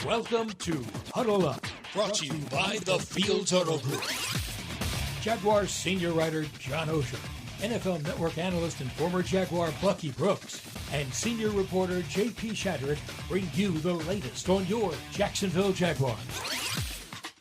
Welcome to Huddle Up, Brought to you by the Fields Auto Group. Jaguars senior writer John Oehser, NFL Network analyst and former Jaguar Bucky Brooks, and senior reporter J.P. Shadrick bring you the latest on your Jacksonville Jaguars.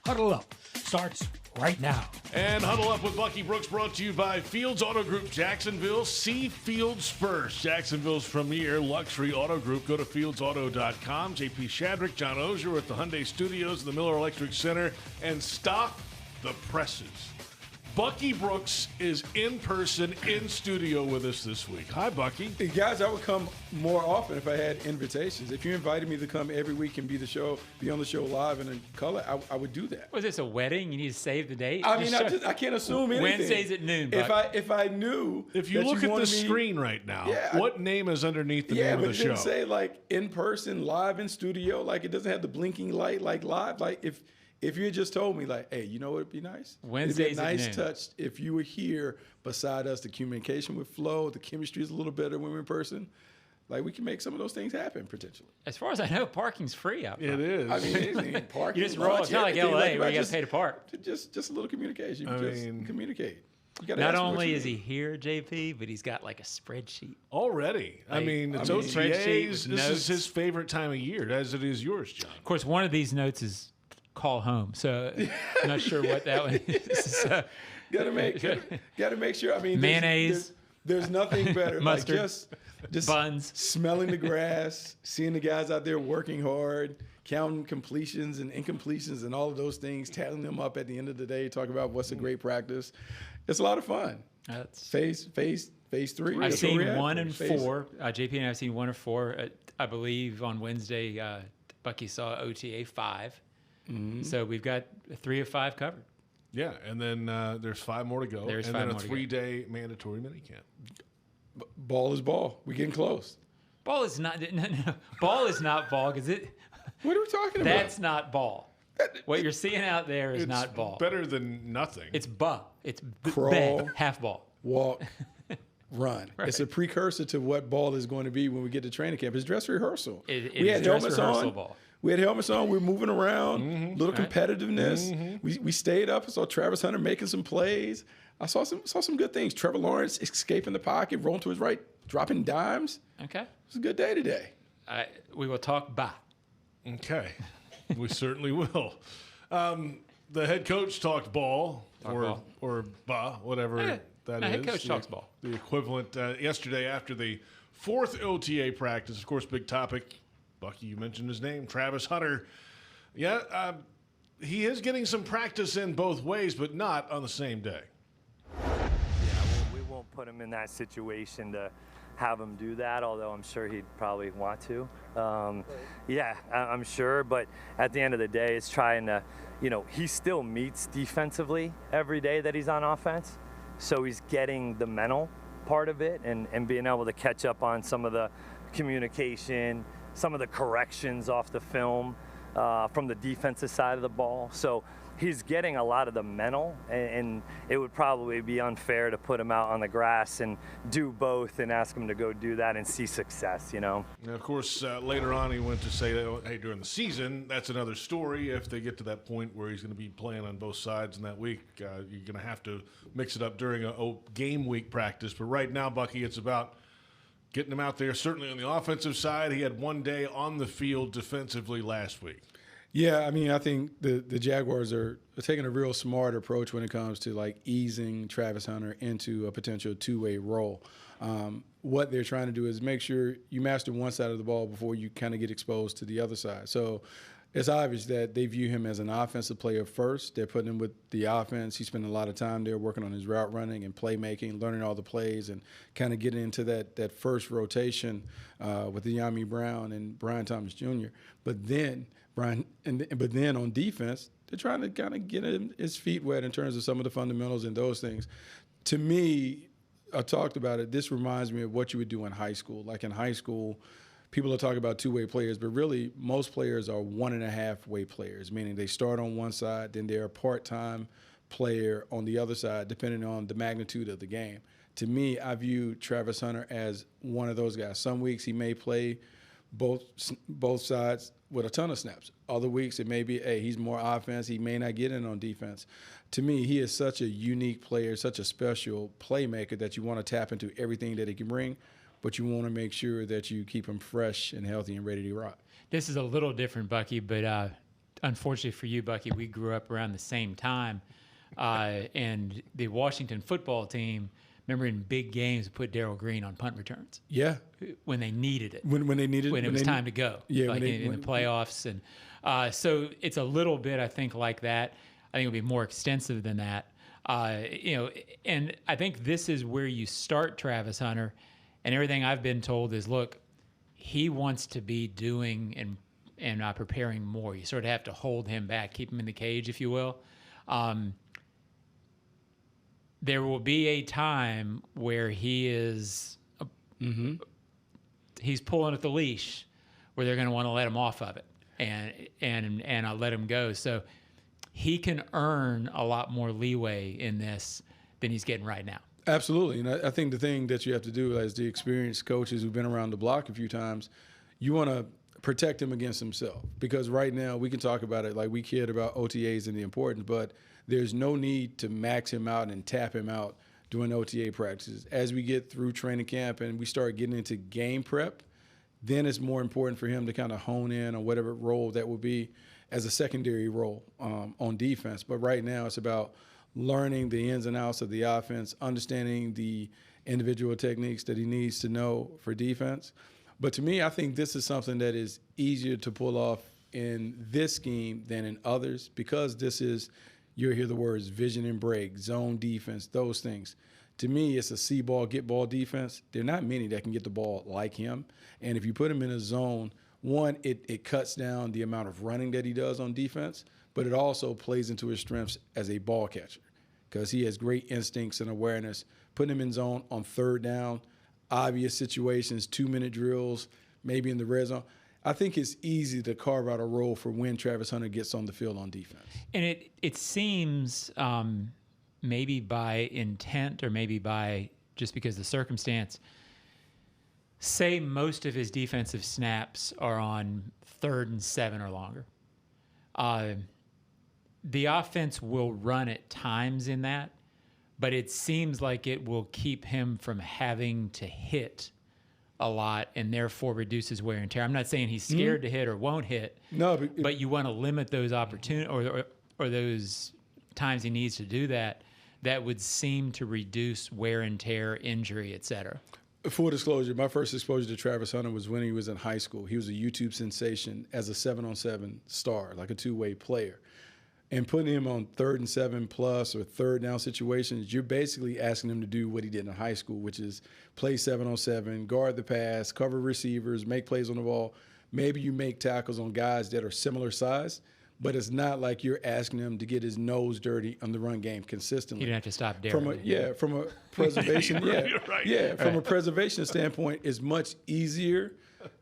Huddle Up starts right now. And Huddle Up with Bucky Brooks, brought to you by Fields Auto Group Jacksonville. See Fields first. Jacksonville's premier luxury auto group. Go to fieldsauto.com. J.P. Shadrick, John Oehser at the Hyundai Studios, the Miller Electric Center, and stop the presses. Bucky Brooks is in person, in studio with us this week. Hi, Bucky. Hey guys, I would come more often if I had invitations. If you invited me to come every week and be on the show live and in color, I would do that. Was this a wedding? You need to save the date? I mean, I can't assume anything. Wednesdays at noon, Buck. If I knew. If you look at the screen right now, what name is underneath the name of the show? Yeah, but it didn't say like in person, live in studio. Like it doesn't have the blinking light like live. Like if you had just told me, like, hey, you know what would be nice? Wednesdays It'd be a nice at noon. touch if you were here beside us. The communication would flow. The chemistry is a little better when we're in person. Like, we can make some of those things happen, potentially. As far as I know, parking's free out front. It is. I mean, parking. You just roll. It's not like L.A. where you got to pay to park. Just a little communication. Communicate. You gotta Not ask what only you is need. he here, JP, but he's got like a spreadsheet. Already. I mean, it's OTAs. spreadsheet with This is notes. his favorite time of year, as it is yours, John. Of course, one of these notes is call home, so I'm not sure what that one is. So, Gotta make sure. I mean, mayonnaise. There's nothing better. Mustard. Like just Buns. smelling the grass, seeing the guys out there working hard, counting completions and incompletions and all of those things, tallying them up at the end of the day, talk about what's a great practice. It's a lot of fun. That's Phase 3. I've That's what we're seen at. 1 and Phase- 4. JP and I have seen 1 or 4. I believe on Wednesday, Bucky saw OTA 5. Mm-hmm. So we've got 3 of 5 covered. Yeah, and then there's 5 more to go. There's and 5 then more a to go. 3-day mandatory minicamp. Ball is ball. We're getting close. Ball is not no. Ball is not ball because What are we talking about? that's not ball. What you're seeing out there is not ball. Better than nothing. It's It's Crawl. bag, half ball. Walk, run. Right. It's a precursor to what ball is going to be when we get to training camp. It's dress rehearsal. It we is had dress helmets rehearsal on. ball. We had helmets on. We were moving around. Little Right. competitiveness. We stayed up. I saw Travis Hunter making some plays. I saw some good things. Trevor Lawrence escaping the pocket, rolling to his right, dropping dimes. Okay. It's a good day today. We will talk bye. Okay, we certainly will. The head coach talked ball, ball. or ba, whatever that is. Head coach talks ball. The equivalent yesterday after the 4th OTA practice. Of course, big topic. Bucky, you mentioned his name, Travis Hunter. Yeah, he is getting some practice in both ways, but not on the same day. We won't put him in that situation to have him do that, although I'm sure he'd probably want to. Yeah, I'm sure, but at the end of the day, it's trying to, he still meets defensively every day that he's on offense, so he's getting the mental part of it and being able to catch up on some of the communication, some of the corrections off the film from the defensive side of the ball. So he's getting a lot of the mental, and it would probably be unfair to put him out on the grass and do both and ask him to go do that and see success, And of course, later on, he went to say that, hey, during the season, that's another story. If they get to that point where he's going to be playing on both sides in that week, you're going to have to mix it up during a game week practice. But right now, Bucky, it's about getting him out there. Certainly on the offensive side, he had 1 day on the field defensively last week. Yeah, I mean, I think the Jaguars are taking a real smart approach when it comes to like easing Travis Hunter into a potential 2-way role. What they're trying to do is make sure you master one side of the ball before you kind of get exposed to the other side. So it's obvious that they view him as an offensive player first. They're putting him with the offense. He's spending a lot of time there working on his route running and playmaking, learning all the plays, and kind of getting into that first rotation with Yami Brown and Brian Thomas Jr. But then on defense, they're trying to kind of get his feet wet in terms of some of the fundamentals and those things. To me, I talked about it. This reminds me of what you would do in high school. Like in high school, people are talking about 2-way players, but really most players are 1.5-way players, meaning they start on one side, then they're a part-time player on the other side, depending on the magnitude of the game. To me, I view Travis Hunter as one of those guys. Some weeks he may play both sides with a ton of snaps. Other weeks it may be, hey, he's more offense. He may not get in on defense. To me, he is such a unique player, such a special playmaker that you want to tap into everything that he can bring, but you want to make sure that you keep him fresh and healthy and ready to rock. This is a little different, Bucky, but unfortunately for you, Bucky, we grew up around the same time. And the Washington football team, remember in big games, put Darryl Green on punt returns. Yeah. When they needed it. When they needed it. When it was time to go. Yeah. Like in the playoffs. And so it's a little bit, I think, like that. I think it'll be more extensive than that. And I think this is where you start Travis Hunter. And everything I've been told is, look, he wants to be doing and preparing more. You sort of have to hold him back, keep him in the cage, if you will. There will be a time where he is he's pulling at the leash, where they're going to want to let him off of it and I'll let him go. So he can earn a lot more leeway in this than he's getting right now. Absolutely. And I think the thing that you have to do as the experienced coaches who've been around the block a few times, you want to protect him against himself. Because right now we can talk about it like we cared about OTAs and the importance, but there's no need to max him out and tap him out during OTA practices. As we get through training camp and we start getting into game prep, then it's more important for him to kind of hone in on whatever role that will be as a secondary role on defense. But right now it's about learning the ins and outs of the offense, understanding the individual techniques that he needs to know for defense. But to me, I think this is something that is easier to pull off in this scheme than in others, because this is, you'll hear the words vision and break, zone defense, those things. To me, it's a see ball, get ball defense. There are not many that can get the ball like him. And if you put him in a zone, one, it cuts down the amount of running that he does on defense, but it also plays into his strengths as a ball catcher, because he has great instincts and awareness. Putting him in zone on third down, obvious situations, 2-minute drills, maybe in the red zone. I think it's easy to carve out a role for when Travis Hunter gets on the field on defense. And it seems maybe by intent or maybe by just because of the circumstance, say most of his defensive snaps are on 3rd and 7 or longer. The offense will run at times in that, but it seems like it will keep him from having to hit a lot and therefore reduces wear and tear. I'm not saying he's scared to hit or won't hit, but you want to limit those opportunities or those times he needs to do that. That would seem to reduce wear and tear, injury, et cetera. Full disclosure, my first exposure to Travis Hunter was when he was in high school. He was a YouTube sensation as a 7-on-7 star, like a two-way player. And putting him on 3rd and 7 plus or third down situations, you're basically asking him to do what he did in high school, which is play 7-on-7, guard the pass, cover receivers, make plays on the ball. Maybe you make tackles on guys that are similar size, but it's not like you're asking him to get his nose dirty on the run game consistently. You don't have to stop Darryl. From a preservation, from a preservation standpoint, it's much easier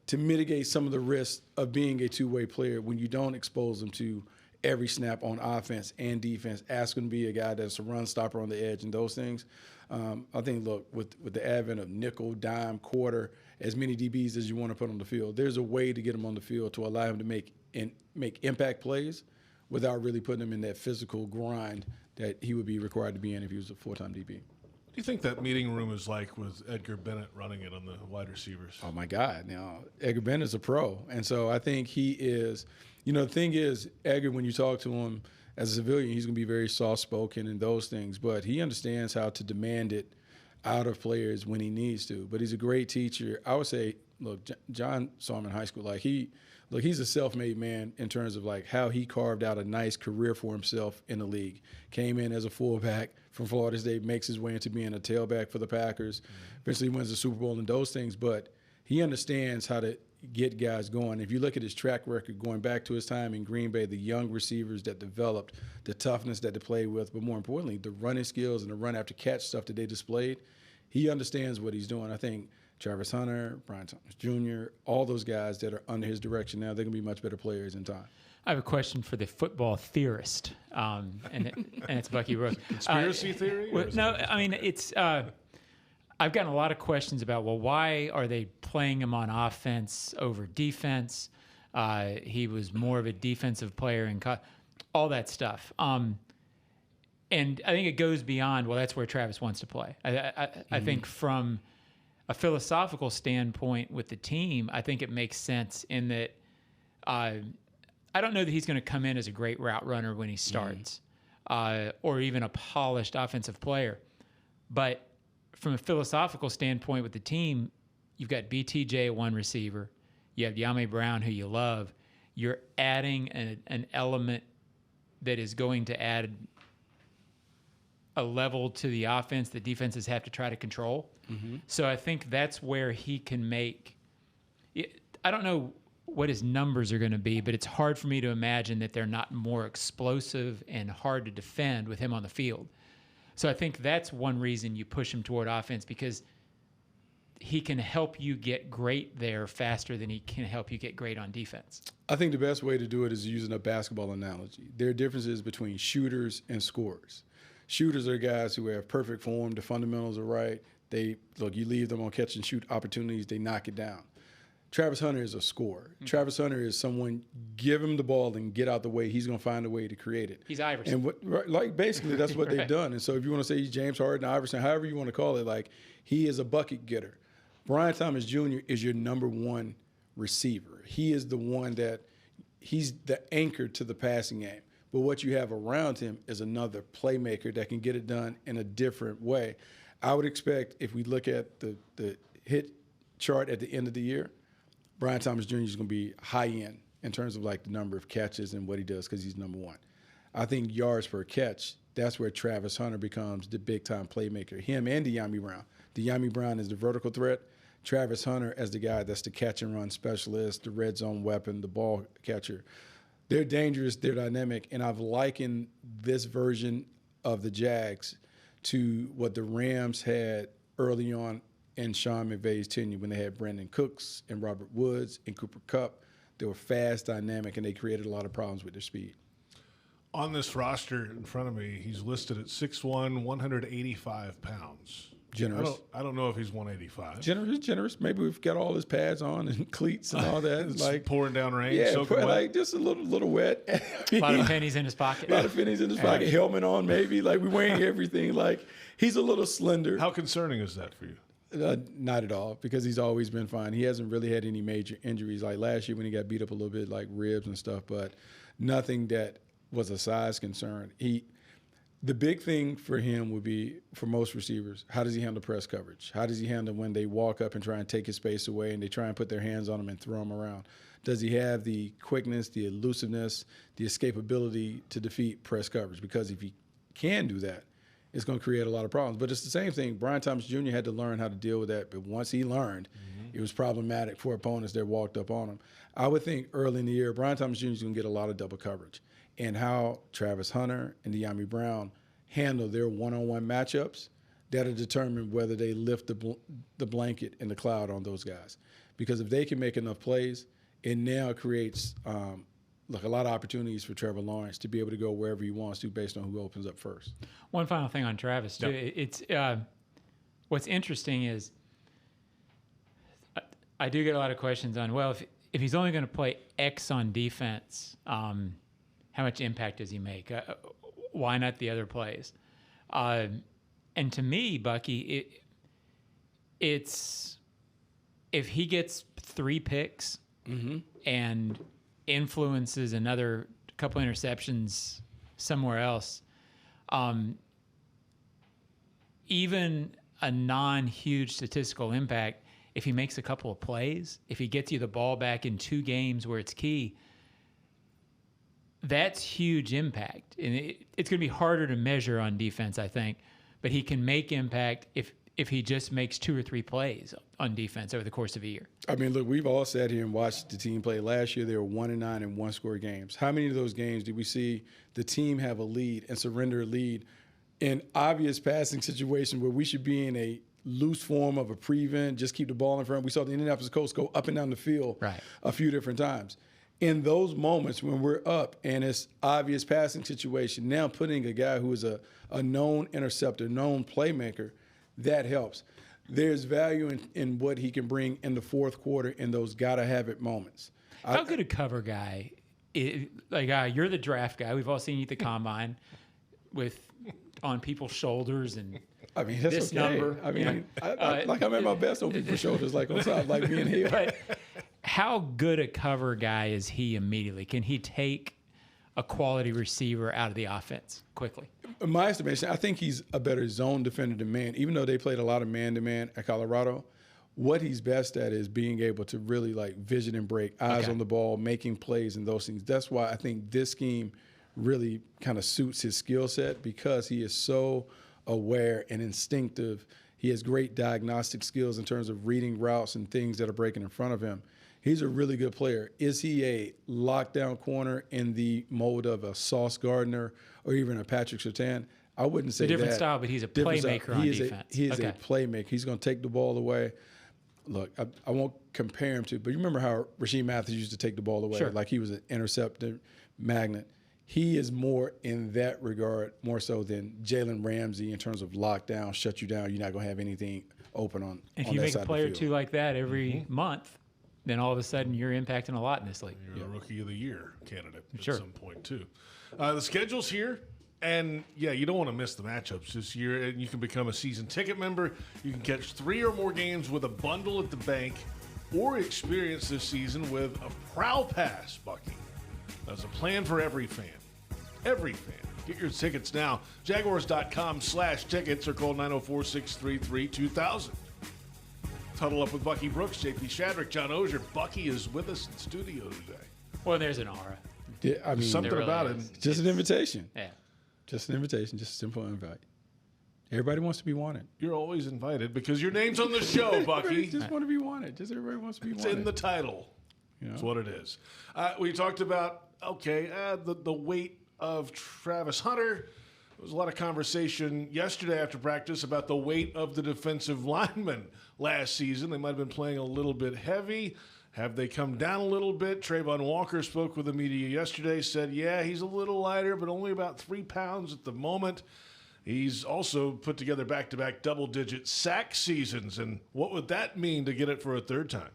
to mitigate some of the risks of being a two-way player when you don't expose them to every snap on offense and defense. Ask him to be a guy that's a run stopper on the edge and those things. I think, look, with the advent of nickel, dime, quarter, as many DBs as you want to put on the field, there's a way to get him on the field to allow him to make impact plays without really putting him in that physical grind that he would be required to be in if he was a full-time DB. Do you think that meeting room is like with Edgar Bennett running it on the wide receivers? Oh, my God. Now, Edgar Bennett's a pro, and so I think he is – the thing is, Edgar, when you talk to him as a civilian, he's going to be very soft-spoken and those things, but he understands how to demand it out of players when he needs to. But he's a great teacher. I would say, look, John saw him in high school. He's a self-made man in terms of how he carved out a nice career for himself in the league. Came in as a fullback from Florida State, makes his way into being a tailback for the Packers, eventually wins the Super Bowl and those things. But he understands how to get guys going. If you look at his track record going back to his time in Green Bay, the young receivers that developed, the toughness that they played with, but more importantly, the running skills and the run after catch stuff that they displayed, he understands what he's doing. I think Travis Hunter, Brian Thomas Jr., all those guys that are under his direction now, they're going to be much better players in time. I have a question for the football theorist, and it's Bucky Brooks. Conspiracy theory? No, I mean, it's I've gotten a lot of questions about, well, why are they playing him on offense over defense? He was more of a defensive player and all that stuff. And I think it goes beyond, well, that's where Travis wants to play. I think from a philosophical standpoint with the team, I think it makes sense in that I don't know that he's going to come in as a great route runner when he starts or even a polished offensive player. But from a philosophical standpoint with the team, you've got BTJ at one receiver. You have Yami Brown, who you love. You're adding an element that is going to add a level to the offense that defenses have to try to control. Mm-hmm. So I think that's where he can make – I don't know what his numbers are going to be, but it's hard for me to imagine that they're not more explosive and hard to defend with him on the field. So I think that's one reason you push him toward offense, because he can help you get great there faster than he can help you get great on defense. I think the best way to do it is using a basketball analogy. There are differences between shooters and scorers. Shooters are guys who have perfect form. The fundamentals are right. You leave them on catch and shoot opportunities, they knock it down. Travis Hunter is a scorer. Mm-hmm. Travis Hunter is someone, give him the ball and get out the way. He's going to find a way to create it. He's Iverson. And basically that's what right. they've done. And so if you want to say he's James Harden, Iverson, however you want to call it, he is a bucket getter. Brian Thomas Jr. is your number one receiver. He is the one he's the anchor to the passing game. But what you have around him is another playmaker that can get it done in a different way. I would expect, if we look at the hit chart at the end of the year, Brian Thomas Jr. is going to be high end in terms of the number of catches and what he does, because he's number one. I think yards per catch, that's where Travis Hunter becomes the big-time playmaker. Him and De'Ami Brown. De'Ami Brown is the vertical threat. Travis Hunter as the guy that's the catch-and-run specialist, the red zone weapon, the ball catcher. They're dangerous, they're dynamic, and I've likened this version of the Jags to what the Rams had early on in Sean McVay's tenure when they had Brandon Cooks and Robert Woods and Cooper Kupp. They were fast, dynamic, and they created a lot of problems with their speed. On this roster in front of me, he's listed at 6'1", 185 pounds. Generous. I don't know if he's 185. Generous. Maybe we've got all his pads on and cleats and all that. It's pouring down rain. Yeah, just a little wet. A lot of pennies in his pocket. A lot of pennies in his pocket. Helmet on, maybe. We're wearing everything. He's a little slender. How concerning is that for you? Not at all, because he's always been fine. He hasn't really had any major injuries. Last year when he got beat up a little bit, ribs and stuff, but nothing that was a size concern. The big thing for him would be, for most receivers, how does he handle press coverage? How does he handle when they walk up and try and take his space away and they try and put their hands on him and throw him around? Does he have the quickness, the elusiveness, the escapability to defeat press coverage? Because if he can do that, it's going to create a lot of problems. But it's the same thing. Brian Thomas Jr. had to learn how to deal with that. But once he learned, it was problematic for opponents that walked up on him. I would think early in the year, Brian Thomas Jr. is going to get a lot of double coverage. And how Travis Hunter and De'Ami Brown handle their one-on-one matchups, that'll determine whether they lift the blanket in the cloud on those guys. Because if they can make enough plays, it now creates a lot of opportunities for Trevor Lawrence to be able to go wherever he wants to based on who opens up first. One final thing on Travis, too. Yep. It's what's interesting is I do get a lot of questions on, well, if he's only going to play X on defense, how much impact does he make? Why not the other plays? And to me, Bucky, it's if he gets 3 picks and influences another couple interceptions somewhere else, even a non-huge statistical impact, if he makes a couple of plays, if he gets you the ball back in 2 games where it's key, that's huge impact. And it's going to be harder to measure on defense, I think, but he can make impact if he just makes 2 or 3 plays on defense over the course of a year. I mean, look, we've all sat here and watched the team play. Last year, they were 1-9 in one-score games. How many of those games did we see the team have a lead and surrender a lead in obvious passing situations where we should be in a loose form of a prevent, just keep the ball in front? We saw the Indianapolis Colts go up and down the field a few different times. In those moments when we're up and it's obvious passing situation, now putting a guy who is a known interceptor, known playmaker, that helps. there's value in what he can bring in the fourth quarter in those gotta-have-it moments. How good a cover guy is, you're the draft guy. We've all seen you at the combine on people's shoulders and I mean, that's this okay. number. I mean, I'm at my best on people's shoulders, like on top, like being here. But how good a cover guy is he immediately? Can he take a quality receiver out of the offense quickly? In my estimation, I think he's a better zone defender than man. Even though they played a lot of man-to-man at Colorado, what he's best at is being able to really vision and break, eyes on the ball, making plays and those things. That's why I think this scheme really kind of suits his skill set, because he is so aware and instinctive. He has great diagnostic skills in terms of reading routes and things that are breaking in front of him. He's a really good player. Is he a lockdown corner in the mold of a Sauce Gardner or even a Patrick Surtain? I wouldn't say that. A different style, but he's a playmaker on defense. He is a playmaker. He's going to take the ball away. Look, I won't compare him to, but you remember how Rasheed Mathis used to take the ball away? Sure. Like he was an interceptor magnet. He is more in that regard, more so than Jalen Ramsey in terms of lockdown, shut you down. You're not going to have anything open on If on you that make side a player of the or field. two like that every month, then all of a sudden you're impacting a lot in this league. You're a Rookie of the Year candidate at Sure. some point, too. The schedule's here. And, yeah, you don't want to miss the matchups this year. And you can become a season ticket member. You can catch 3 or more games with a bundle at the bank, or experience this season with a Prowl Pass, Bucky. There's a plan for every fan. Every fan. Get your tickets now. Jaguars.com/tickets or call 904-633-2000. Huddle Up with Bucky Brooks, JP Shadrick, John Ozier. Bucky is with us in studio today. Well, there's an aura. Yeah, I mean, Something really about is. it. just an invitation. Yeah. Just an invitation. Just a simple invite. Everybody wants to be wanted. You're always invited because your name's on the show, Bucky. Just want to be wanted. Just everybody wants to be It's wanted. in the title. That's what it is. We talked about, the weight of Travis Hunter. There was a lot of conversation yesterday after practice about the weight of the defensive linemen last season. They might have been playing a little bit heavy. Have they come down a little bit? Trayvon Walker spoke with the media yesterday, said, yeah, he's a little lighter, but only about 3 pounds at the moment. He's also put together back-to-back double-digit sack seasons. And what would that mean to get it for a third time?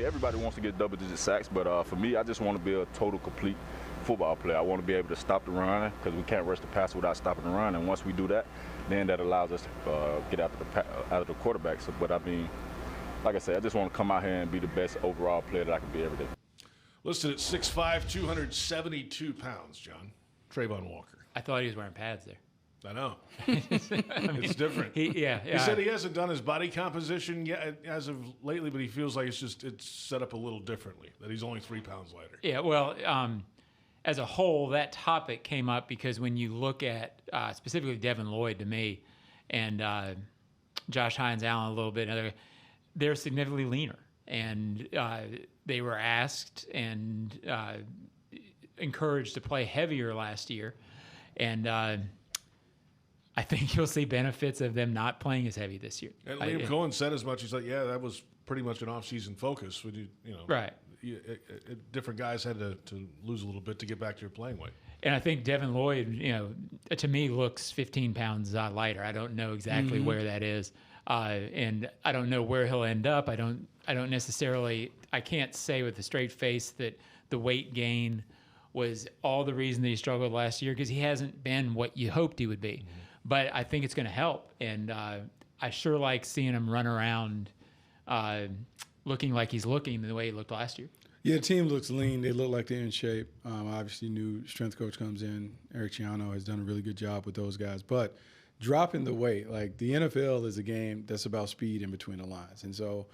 Everybody wants to get double-digit sacks, but for me, I just want to be a total, complete football player. I want to be able to stop the run, because we can't rush the pass without stopping the run. And once we do that, then that allows us to get out of the quarterback. So, but I mean, like I said, I just want to come out here and be the best overall player that I can be every day. Listed at 6'5", 272 pounds, John. Trayvon Walker. I thought he was wearing pads there. I know. It's different. He said he hasn't done his body composition yet as of lately, but he feels like it's set up a little differently, that he's only 3 pounds lighter. Yeah, well, as a whole, that topic came up because when you look at specifically Devin Lloyd to me and Josh Hines-Allen a little bit, they're significantly leaner. And they were asked and encouraged to play heavier last year. And I think you'll see benefits of them not playing as heavy this year. And Liam Coen said as much. He's like, yeah, that was pretty much an off-season focus. Right. Different guys had to lose a little bit to get back to your playing weight. And I think Devin Lloyd, to me, looks 15 pounds lighter. I don't know exactly where that is, and I don't know where he'll end up. I don't necessarily. I can't say with a straight face that the weight gain was all the reason that he struggled last year, because he hasn't been what you hoped he would be. But I think it's going to help, and I sure like seeing him run around looking like he's looking the way he looked last year. Yeah, the team looks lean. They look like they're in shape. Obviously, new strength coach comes in. Eric Ciano has done a really good job with those guys. But dropping the weight, like the NFL is a game that's about speed in between the lines. And so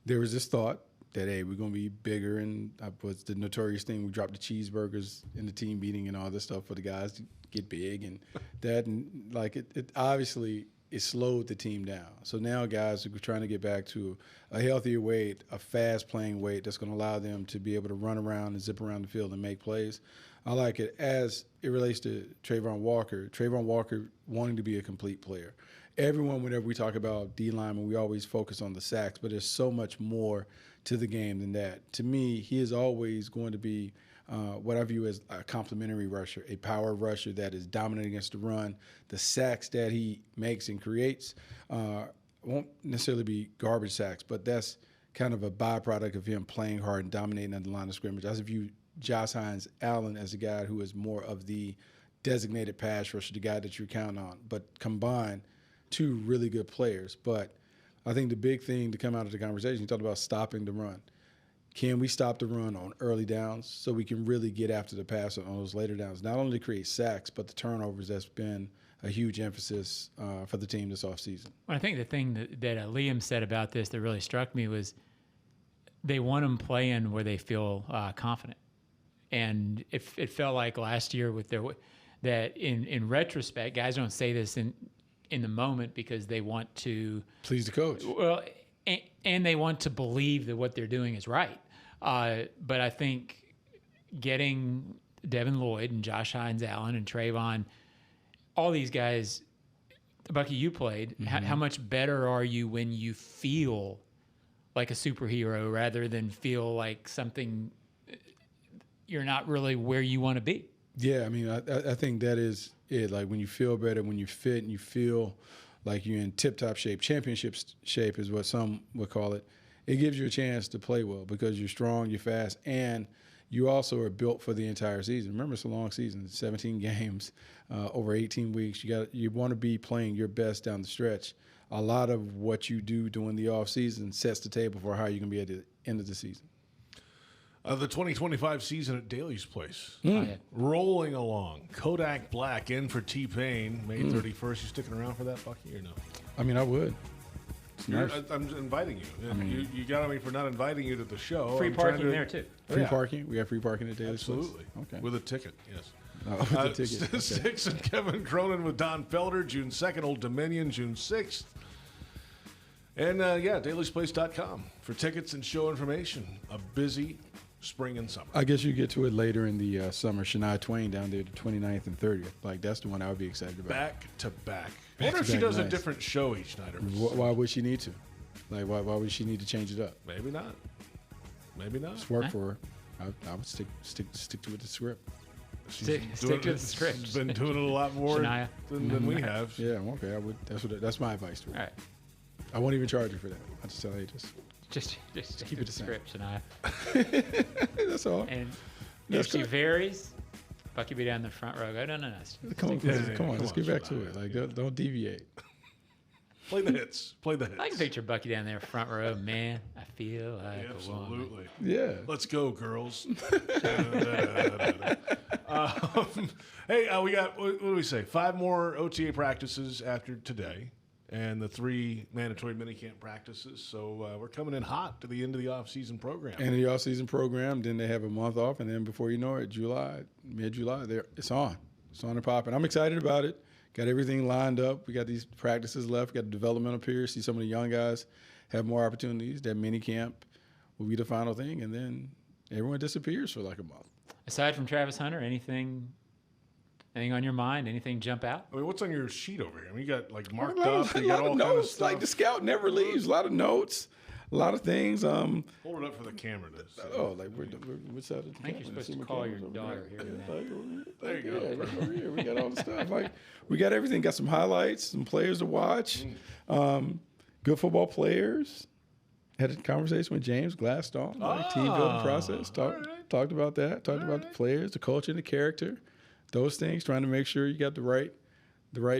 there was this thought that, hey, we're going to be bigger. And what's the notorious thing? We dropped the cheeseburgers in the team meeting and all this stuff for the guys to get big and that. And like it obviously it slowed the team down. So now guys are trying to get back to a healthier weight, a fast playing weight that's going to allow them to be able to run around and zip around the field and make plays. I like it. As it relates to Trayvon Walker wanting to be a complete player. Everyone, whenever we talk about D-linemen, we always focus on the sacks, but there's so much more to the game than that. To me, he is always going to be what I view as a complementary rusher, a power rusher that is dominant against the run. The sacks that he makes and creates won't necessarily be garbage sacks, but that's kind of a byproduct of him playing hard and dominating at the line of scrimmage. I view Josh Hines Allen as a guy who is more of the designated pass rusher, the guy that you count on, but combined, two really good players. But I think the big thing to come out of the conversation, you talked about stopping the run. Can we stop the run on early downs so we can really get after the passer on those later downs? Not only to create sacks, but the turnovers that's been a huge emphasis for the team this offseason. Well, I think the thing that Liam said about this that really struck me was they want them playing where they feel confident. And it felt like last year with that in retrospect, guys don't say this in the moment because they want to please the coach. Well, and they want to believe that what they're doing is right. But I think getting Devin Lloyd and Josh Hines Allen and Trayvon, all these guys, Bucky, you played. Mm-hmm. How much better are you when you feel like a superhero rather than feel like something you're not really where you want to be? Yeah, I mean, I think that is it. Like when you feel better, when you fit and you feel like you're in tip-top shape, championship shape is what some would call it. It gives you a chance to play well because you're strong, you're fast, and you also are built for the entire season. Remember, it's a long season, 17 games over 18 weeks. You want to be playing your best down the stretch. A lot of what you do during the offseason sets the table for how you're going to be at the end of the season. The 2025 season at Daly's Place. Rolling along. Kodak Black in for T-Pain, May 31st. You sticking around for that, Bucky, or no? I mean, I would. Nice. I'm inviting you. I mean, you got on me for not inviting you to the show. Free parking there, too. Free parking? We have free parking at Daly's Place? Absolutely. Okay. With a ticket, yes. With a ticket. Okay. Sticks and Kevin Cronin with Don Felder, June 2nd. Old Dominion, June 6th. And, DailysPlace.com for tickets and show information. A busy spring and summer. I guess you get to it later in the summer. Shania Twain down there the 29th and 30th. Like, that's the one I would be excited about. Back to back. I wonder if she does a different show each night. Why would she need to? Like, why would she need to change it up? Maybe not. Maybe not. It's work for her. I would stick to the script. Stick to the script. She's been doing it a lot more than we have. Yeah, okay. I would. That's my advice to her. All right. I won't even charge her for that. I just tell her just keep it the same. Script, Shania. That's all. And if she varies, Bucky be down the front row. Go, no. Come on. Let's get back to it. Like, don't deviate. Play the hits. I can picture Bucky down there front row. Man, I feel like absolutely. a woman. Yeah. Let's go, girls. Hey, we got, what do we say? 5 more OTA practices after today. And the 3 mandatory minicamp practices. So we're coming in hot to the end of the off-season program. And the off-season program, then they have a month off, and then before you know it, mid-July, it's on. It's on and popping. I'm excited about it. Got everything lined up. We got these practices left. Got the developmental period. See some of the young guys have more opportunities. That minicamp will be the final thing, and then everyone disappears for like a month. Aside from Travis Hunter, anything on your mind? Anything jump out? I mean, what's on your sheet over here? I mean, you got like marked up. You got all notes. kind of stuff. Like the scout never leaves. A lot of notes. A lot of things. Hold it up for the camera. Which side of the I think you're supposed to call your daughter here. There you go. Right over here. We got all the stuff. Like we got everything. Got some highlights, some players to watch. Good football players. Had a conversation with James Gladstone. Team building process. Talked about that. Talked about the players, the culture, and the character. Those things, trying to make sure you got the right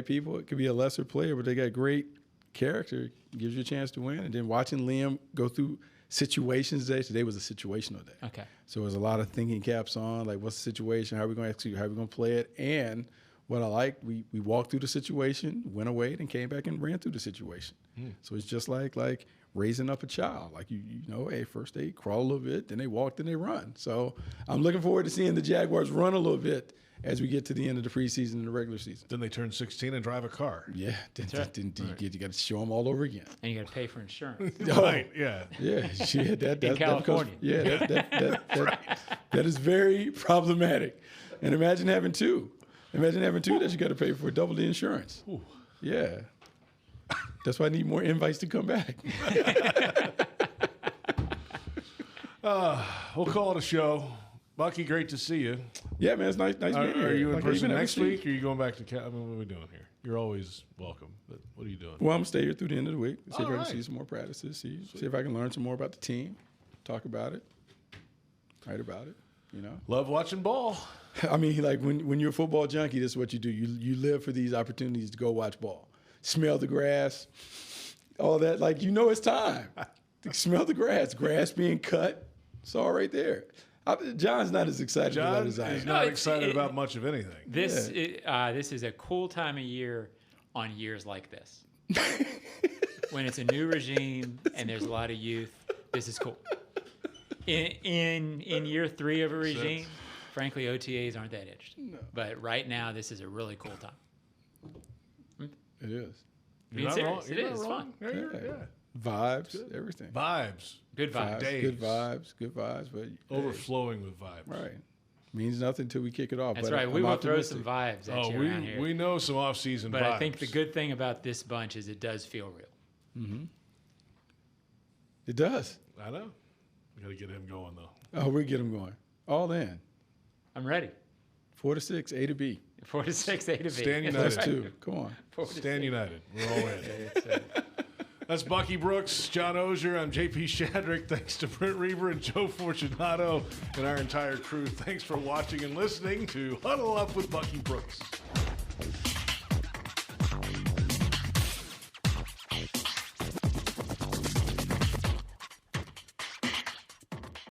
people. It could be a lesser player, but they got great character. Gives you a chance to win. And then watching Liam go through situations today was a situational day. Okay. So it was a lot of thinking caps on, like what's the situation, how are we going to execute, how are we going to play it, and what I like, we walked through the situation, went away, and came back and ran through the situation. So it's just like raising up a child. Like, you know, hey, first they crawl a little bit, then they walk, then they run. So I'm looking forward to seeing the Jaguars run a little bit as we get to the end of the preseason and the regular season. Then they turn 16 and drive a car. Yeah. You got to show them all over again. And you got to pay for insurance. Right, yeah. Yeah, in California. That is very problematic. And imagine having 2. Imagine having 2 that you got to pay for double the insurance. Ooh. Yeah. That's why I need more invites to come back. We'll call it a show. Bucky, great to see you. Yeah, man, it's nice being here. Are you in Like, person even next every week? Or are you going back to I mean, what are we doing here? You're always welcome, but what are you doing? Well, I'm going to stay here through the end of the week. See if I All can see right. some more practices, see if I can learn some more about the team, talk about it, write about it, you know. Love watching ball. I mean, like when you're a football junkie, this is what you do. You live for these opportunities to go watch ball. Smell the grass, all that. Like, you know it's time. Smell the grass being cut. It's all right there. John's not as excited about John it as I is am. not excited about much of anything. This is a cool time of year on years like this. When it's a new regime and there's a lot of youth, this is cool. In year 3 of a regime, frankly, OTAs aren't that interesting. No. But right now, this is a really cool time. It is. You're not serious. wrong. It You're is not fun. wrong. Yeah. Vibes, everything. Vibes. Good vibes. Days. Good vibes. But Overflowing with vibes. right. Means nothing until we kick it off. That's but right. We I'm will throw optimistic. some vibes at you around here. We know some off-season But vibes. I think the good thing about this bunch is it does feel real. It does. I know. We got to get him going, though. Oh, we get them going. All in. I'm ready. 4 to 6, A to B. 4 to 6, A to B. Stand Plus United. 2. Come on. 4 to Stand 6. United. We're all in. That's Bucky Brooks, John Ozier. I'm JP Shadrick. Thanks to Brent Reber and Joe Fortunato and our entire crew. Thanks for watching and listening to Huddle Up with Bucky Brooks.